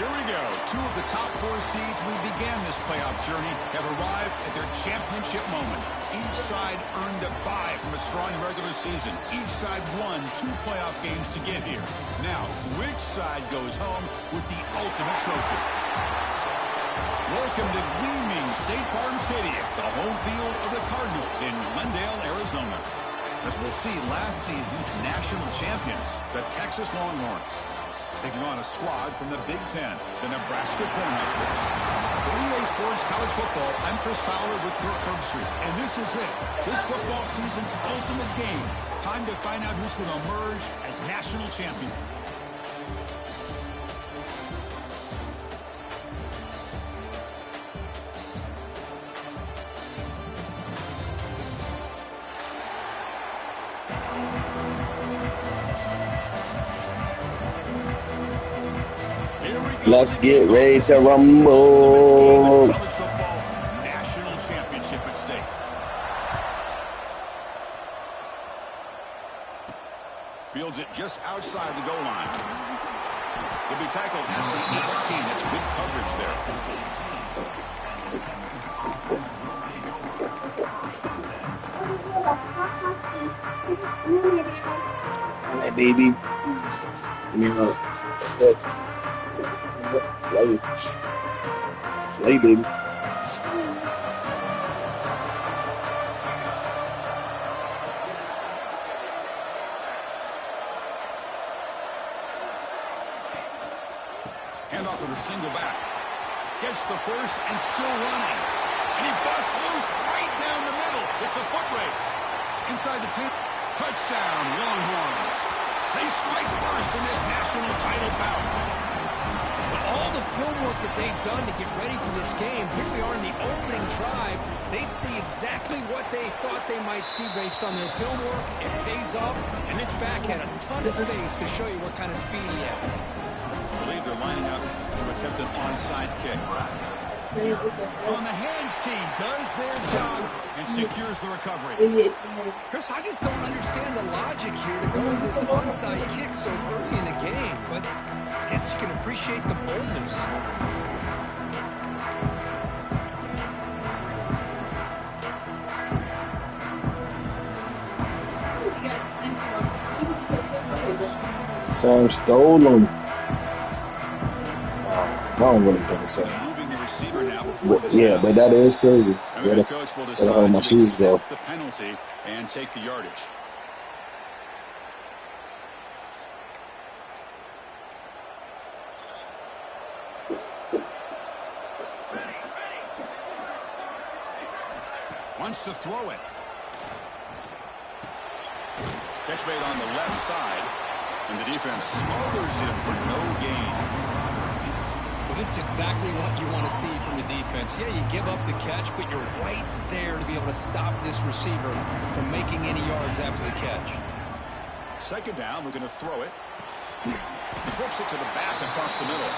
Here we go. Two of the top four seeds we began this playoff journey have arrived at their championship moment. Each side earned a bye from a strong regular season. Each side won 2 playoff games to get here. Now, which side goes home with the ultimate trophy? Welcome to gleaming State Farm Stadium, the home field of the Cardinals in Glendale, Arizona. As we'll see, last season's national champions, the Texas Longhorns, taking on a squad from the Big Ten, the Nebraska Cornhuskers. For EA Sports College Football, I'm Chris Fowler with Kirk Herbstreit, and this is it. This football season's ultimate game. Time to find out who's going to emerge as national champion. Let's get ready to rumble. College football national championship at stake. Fields it just outside the goal line. He'll be tackled at the 18. That's good coverage All right, baby. Give me a hug. Slay, baby. Hand off to the single back. Gets the first and still running. And he busts loose right down the middle. It's a foot race. Inside the 10. Touchdown, Longhorns. They strike first in this national title bout. All the film work that they've done to get ready for this game, here we are in the opening drive. They see exactly what they thought they might see based on their film work. It pays off, and this back had a ton of space to show you what kind of speed he has. I believe they're lining up to attempt an onside kick. On the hands team does their job and secures the recovery. Chris, I just don't understand the logic here to go for this onside kick so early in the game, but I guess you can appreciate the boldness. Sam stole him. I don't really think so. Yeah, but that is crazy. Gotta hold my shoes off. The penalty and take the yardage. Wants to throw it. Catch made on the left side, and the defense smothers him for no gain. Well, this is exactly what you want to see from the defense. Yeah, you give up the catch, but you're right there to be able to stop this receiver from making any yards after the catch. Second down, we're going to throw it. He flips it to the back across the middle.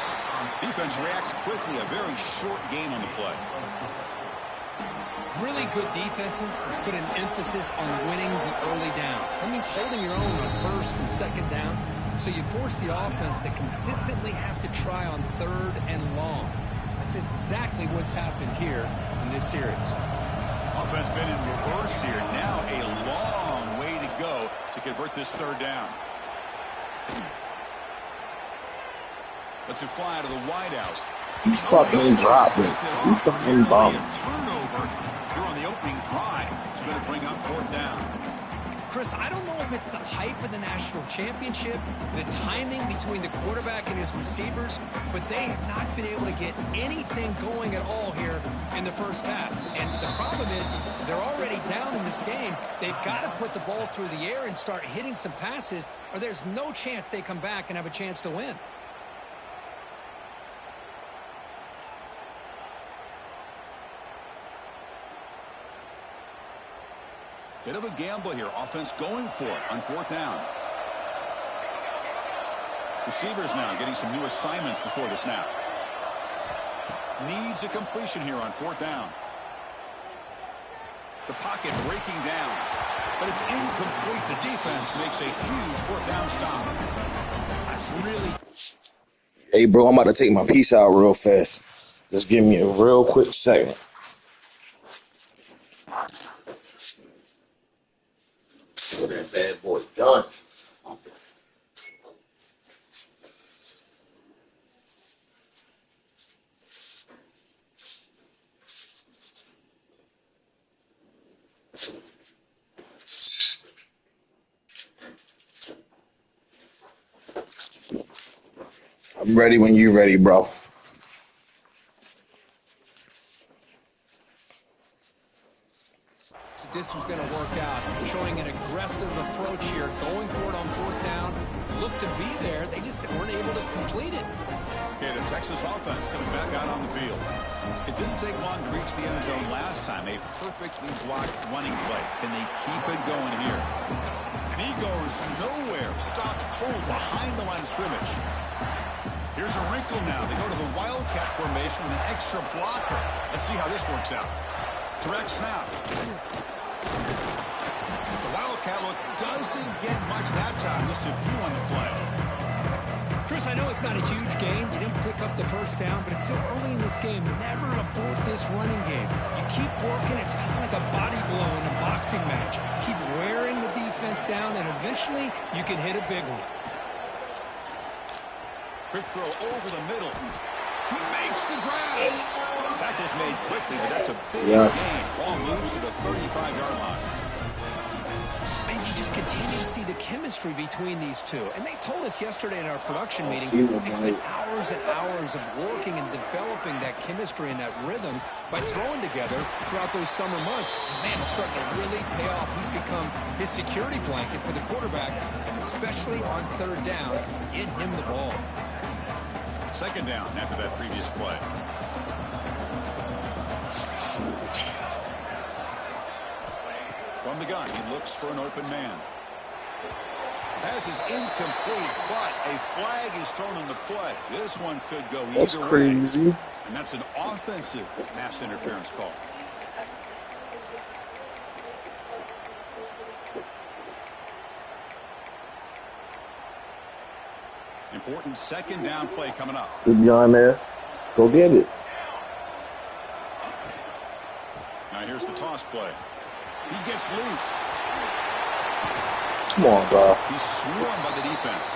Defense reacts quickly, a very short gain on the play. Really good defenses put an emphasis on winning the early downs. That means holding your own on first and second down. So you force the offense to consistently have to try on third and long. That's exactly what's happened here in this series. Offense been in reverse here. Now a long way to go to convert this third down. Lets it fly out of the wideout. He fucking dropped it. He fucking bombed. Turnover here on the opening drive. It's going to bring up fourth down. Chris, I don't know if it's the hype of the national championship, the timing between the quarterback and his receivers, but they have not been able to get anything going at all here in the first half. And the problem is they're already down in this game. They've got to put the ball through the air and start hitting some passes, or there's no chance they come back and have a chance to win. Bit of a gamble here. Offense going for it on fourth down. Receivers now getting some new assignments before the snap. Needs a completion here on fourth down. The pocket breaking down. But it's incomplete. The defense makes a huge fourth down stop. That's really... Hey, bro, I'm about to take my piece out real fast. Just give me a real quick second. So that bad boy done. I'm ready when you're ready, bro. This was going to work out, showing an aggressive approach here, going for it on fourth down. Looked to be there. They just weren't able to complete it. Okay, the Texas offense comes back out on the field. It didn't take long to reach the end zone last time. A perfectly blocked running play. Can they keep it going here? And he goes nowhere. Stopped cold behind the line of scrimmage. Here's a wrinkle now. They go to the Wildcat formation with an extra blocker. Let's see how this works out. Direct snap. The Wildcat look doesn't get much that time. Just a few on the play. Chris, I know it's not a huge game. You didn't pick up the first down, but it's still early in this game. Never abort this running game. You keep working. It's kind of like a body blow in a boxing match. Keep wearing the defense down, and eventually you can hit a big one. Quick throw over the middle. He makes the grab. Tackle's made quickly, but that's a big gain. Ball moves to the 35-yard line. And you just continue to see the chemistry between these two. And they told us yesterday in our production meeting, they spent hours and hours of working and developing that chemistry and that rhythm by throwing together throughout those summer months. And, man, it's starting to really pay off. He's become his security blanket for the quarterback, especially on third down. Get him the ball. Second down after that previous play. From the gun, he looks for an open man. Pass is incomplete, but a flag is thrown on the play. This one could go either way. That's crazy. And that's an offensive pass interference call. Important second down play coming up. Get beyond there. Go get it. Now here's the toss play. He gets loose. Come on, bro. He's swarmed by the defense.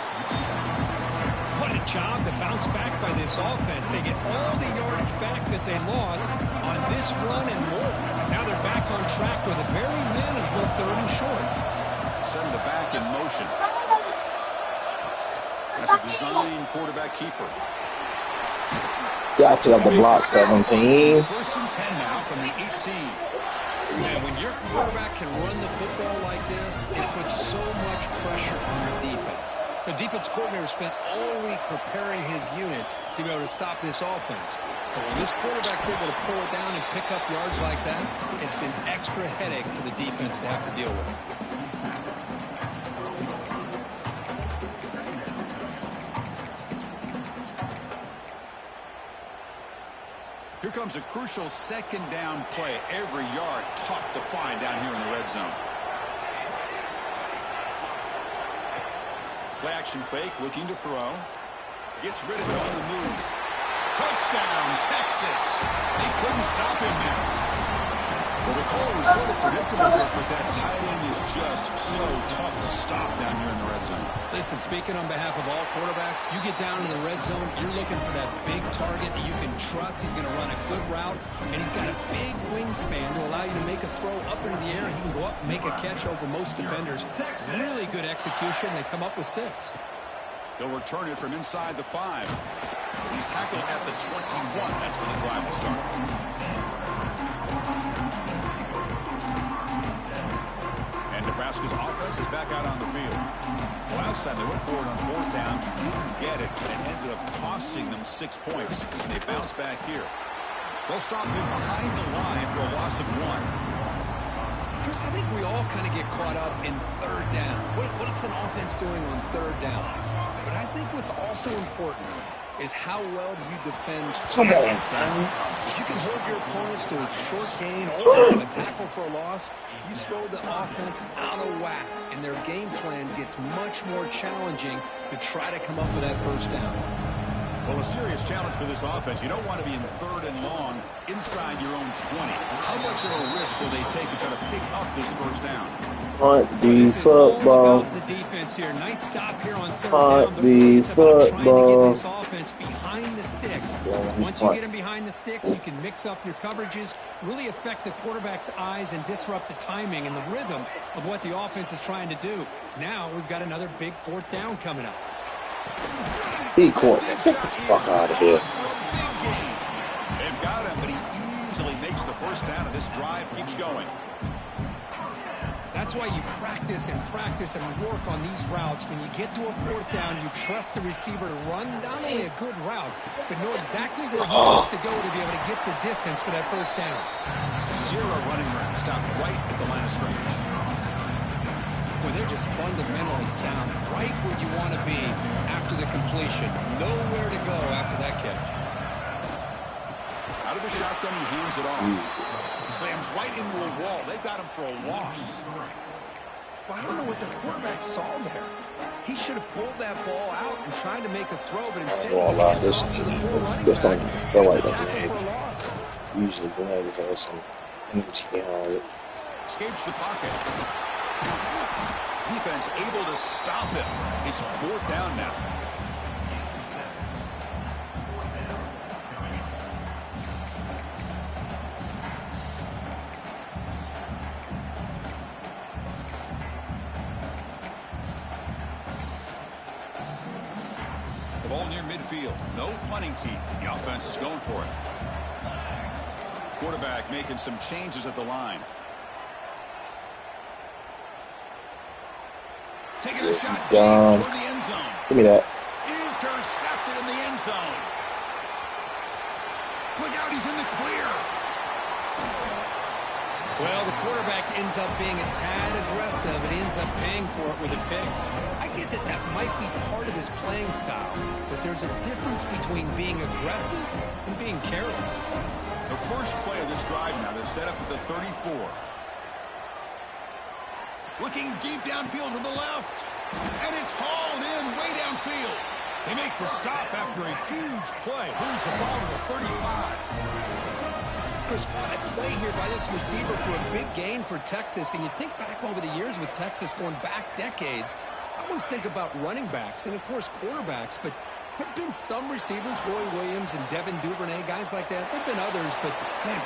What a job to bounce back by this offense. They get all the yardage back that they lost on this run and more. Now they're back on track with a very manageable third and short. Send the back in motion. That's a design quarterback keeper. Yeah, I put up the block 17. First and 10 now from the 18. Man, when your quarterback can run the football like this, it puts so much pressure on the defense. The defense coordinator spent all week preparing his unit to be able to stop this offense. But when this quarterback's able to pull it down and pick up yards like that, it's an extra headache for the defense to have to deal with. Here comes a crucial second down play. Every yard tough to find down here in the red zone. Play action fake, looking to throw. Gets rid of it on the move. Touchdown, Texas. They couldn't stop him there. Well, the call was sort of predictable there, but that tight end is just so tough to stop down here in the red zone. Listen, speaking on behalf of all quarterbacks, you get down in the red zone, you're looking for that big target that you can trust. He's going to run a good route, and he's got a big wingspan to allow you to make a throw up into the air. He can go up and make a catch over most defenders. Really good execution. They come up with 6. They'll return it from inside the 5. He's tackled at the 21. That's where the drive will start. And Nebraska's offense is back out on the field. Last time they went forward on fourth down, didn't get it, and it ended up costing them 6 points. And they bounce back here. They'll stop him behind the line for a loss of 1. Chris, I think we all kind of get caught up in third down. What's an offense doing on third down? But I think what's also important is how well do you defend. Come on, man. If you can hold your opponents to a short gain or a tackle for a loss, you throw the offense out of whack, and their game plan gets much more challenging to try to come up with that first down. Well, a serious challenge for this offense. You don't want to be in 3rd and long inside your own 20. How much of a risk will they take to try to pick up this first down? Punt the This is football. all about the defense here. Nice stop here on 3rd down. But The really it's about trying to get football. this offense behind the sticks. Once you get them behind the sticks, you can mix up your coverages, really affect the quarterback's eyes and disrupt the timing and the rhythm of what the offense is trying to do. Now we've got another big 4th down coming up. He caught that. Get the fuck out of here. They've got him, but he easily makes the first down, and this drive keeps going. That's why you practice and work on these routes. When you get to a 4th down, you trust the receiver to run not only a good route, but know exactly where he wants to go to be able to get the distance for that first down. 0 running route, stop right at the line of scrimmage. Well, they're just fundamentally sound, right where you want to be after the completion. Nowhere to go after that catch. Out of the shotgun, he hands it off. Slams right into a wall. They've got him for a loss. Well, I don't know what the quarterback saw there. He should have pulled that ball out and tried to make a throw, but instead he hands it off to the full running don't back. feel like It's a that. tackle for a loss. Usually the Niners have some energy behind it. Escapes the pocket. Defense able to stop him. It's 4th down now. The ball near midfield. No punting team. The offense is going for it. Quarterback making some changes at the line. Taking a shot deep toward the end zone. Give me that. Intercepted in the end zone. Look out, he's in the clear. Well, the quarterback ends up being a tad aggressive, and he ends up paying for it with a pick. I get that that might be part of his playing style, but there's a difference between being aggressive and being careless. The first play of this drive now, they're set up at the 34. Looking deep downfield to the left, and it's hauled in way downfield. They make the stop after a huge play. Moves the ball to the 35. Chris, what a play here by this receiver for a big gain for Texas. And you think back over the years with Texas going back decades, I always think about running backs and, of course, quarterbacks. But there have been some receivers, Roy Williams and Devin Duvernay, guys like that. There have been others, but, man.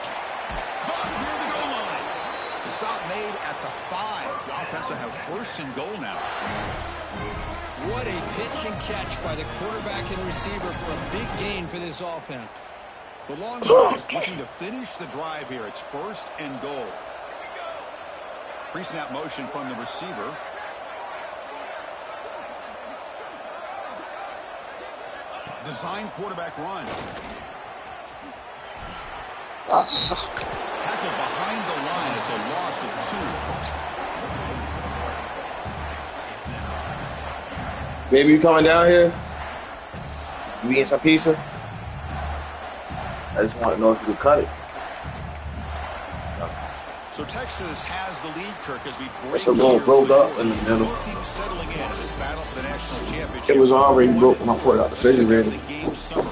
Caught near the goal line. The stop made at the 5. The offense will have 1st and goal now. What a pitch and catch by the quarterback and receiver for a big gain for this offense. The long ball is looking to finish the drive here. It's 1st and goal. Pre-snap motion from the receiver. Design quarterback run. Tackle behind the line. It's a loss of 2. Baby, you coming down here? You eating some pizza? I just want to know if you could cut it. So Texas has the lead, Kirk, as we break. It's a little broke up in the middle. Both teams settling in this battle for the national championship. It was already broke when I put it out the refrigerator. Game summary.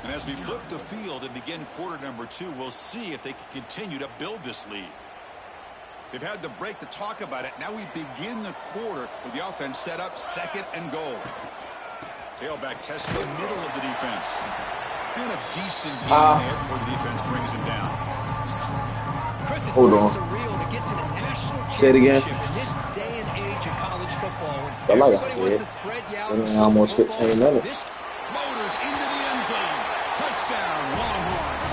And as we flip the field and begin quarter number 2, we'll see if they can continue to build this lead. They've had the break to talk about it. Now we begin the quarter with the offense set up 2nd and goal. Tailback tests the middle of the defense. And a decent game there before the defense brings him down. Chris, it's hold on. surreal to get to the national Say it again. championship in this day and age of college football. I like Everybody wants to spread you out. Almost 15 minutes. Motors into the end zone. Touchdown, Longhorns.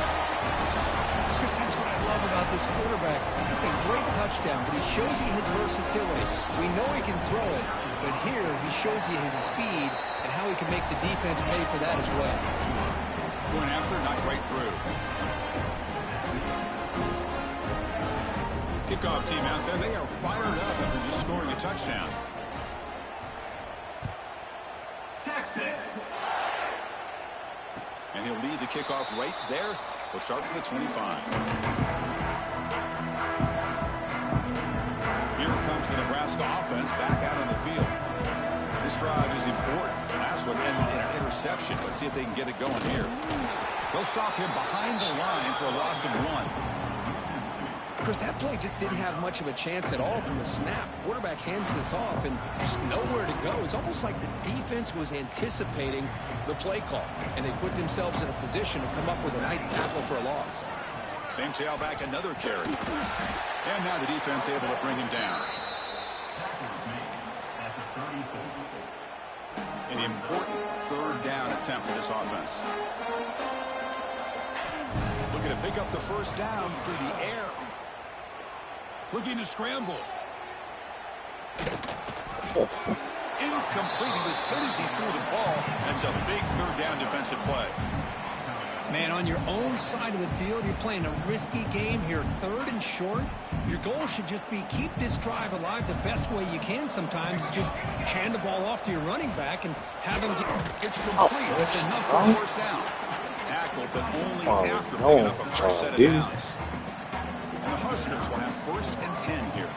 Chris, that's what I love about this quarterback. It's a great touchdown, but he shows you his versatility. We know he can throw it, but here he shows you his speed and how he can make the defense pay for that as well. Going after, not right through. Kickoff team out there. They are fired up after just scoring a touchdown. Texas. And he'll lead the kickoff right there. He'll start from the 25. Here comes the Nebraska offense back out on the field. this drive is important. Last one ended in an interception. Let's see if they can get it going here. They'll stop him behind the line for a loss of 1. Chris, that play just didn't have much of a chance at all from the snap. Quarterback hands this off and there's nowhere to go. It's almost like the defense was anticipating the play call, and they put themselves in a position to come up with a nice tackle for a loss. Same tailback, another carry. And now the defense able to bring him down. An important third down attempt for this offense. Looking to pick up the first down through the air. Looking to scramble. Incomplete. He was hit as he threw the ball. That's a big third down defensive play. Man, on your own side of the field, you're playing a risky game here. 3rd and short. Your goal should just be keep this drive alive the best way you can sometimes. Just hand the ball off to your running back and have him get... It's complete. That's enough for a first down. Tackle, but only after picking up a fresh set of downs. And the Huskers will have 1st and 10 here.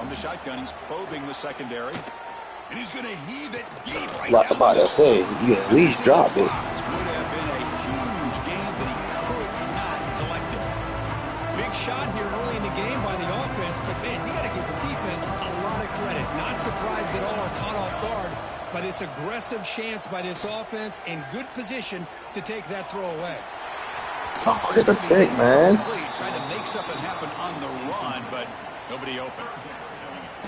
On the shotgun, he's probing the secondary. And he's going to heave it deep right like down. about to say, you at least dropped it. It would have been a huge game that he could not collect it. Big shot here early in the game by the offense, but man, you got to give the defense a lot of credit. Not surprised at all or caught off guard, but it's aggressive chance by this offense and good position to take that throw away. Oh, get the pick, man. Trying to make something happen on the run, but nobody open.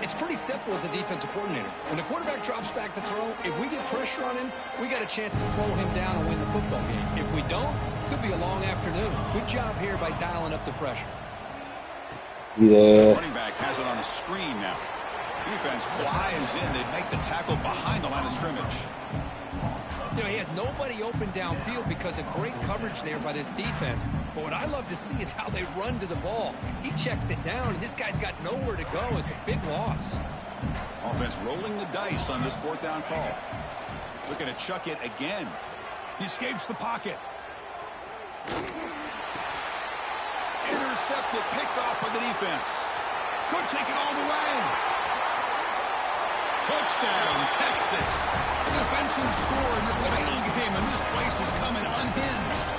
It's pretty simple as a defensive coordinator. When the quarterback drops back to throw, if we get pressure on him, we got a chance to slow him down and win the football game. If we don't, it could be a long afternoon. Good job here by dialing up the pressure. Yeah. Running back has it on the screen now. Defense flies in. They make the tackle behind the line of scrimmage. You know, he had nobody open downfield because of great coverage there by this defense. But what I love to see is how they run to the ball. He checks it down, and this guy's got nowhere to go. It's a big loss. Offense rolling the dice on this 4th down call. Looking to chuck it again. He escapes the pocket. Intercepted, picked off by the defense. Could take it all the way. Touchdown, Texas. A defensive score in the title game, and this place is coming unhinged.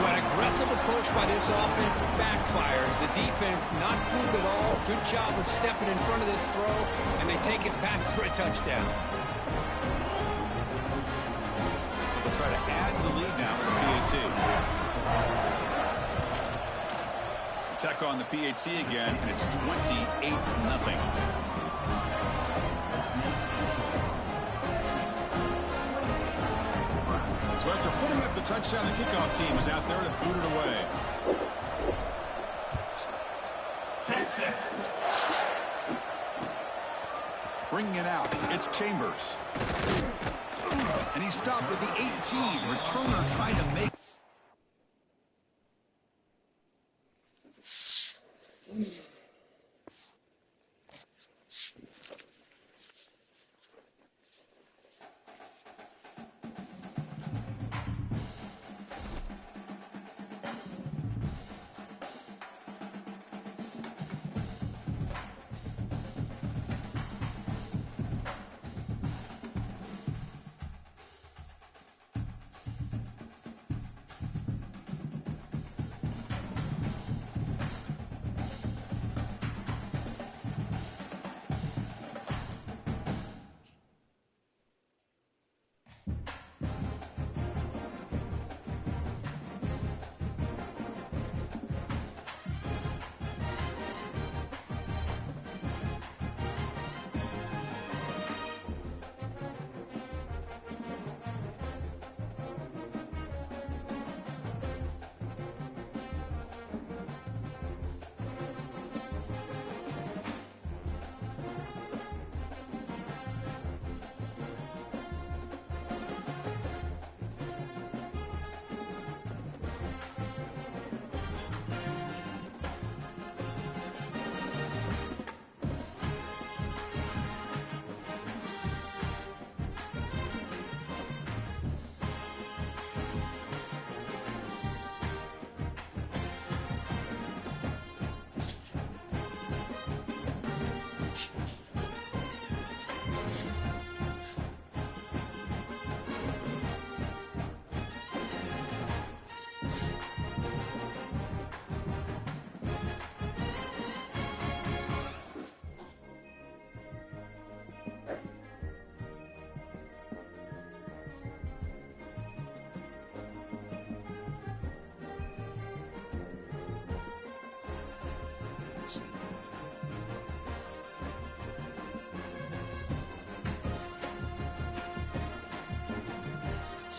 Well, an aggressive approach by this offense backfires. The defense not fooled at all. Good job of stepping in front of this throw, and they take it back for a touchdown. They'll try to add to the lead now with the PAT. Attack on the PAT again, and it's 28-0. So after putting up the touchdown, the kickoff team is out there to boot it away. Bringing it out, it's Chambers. And he stopped with the 18. Returner trying to make...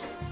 So.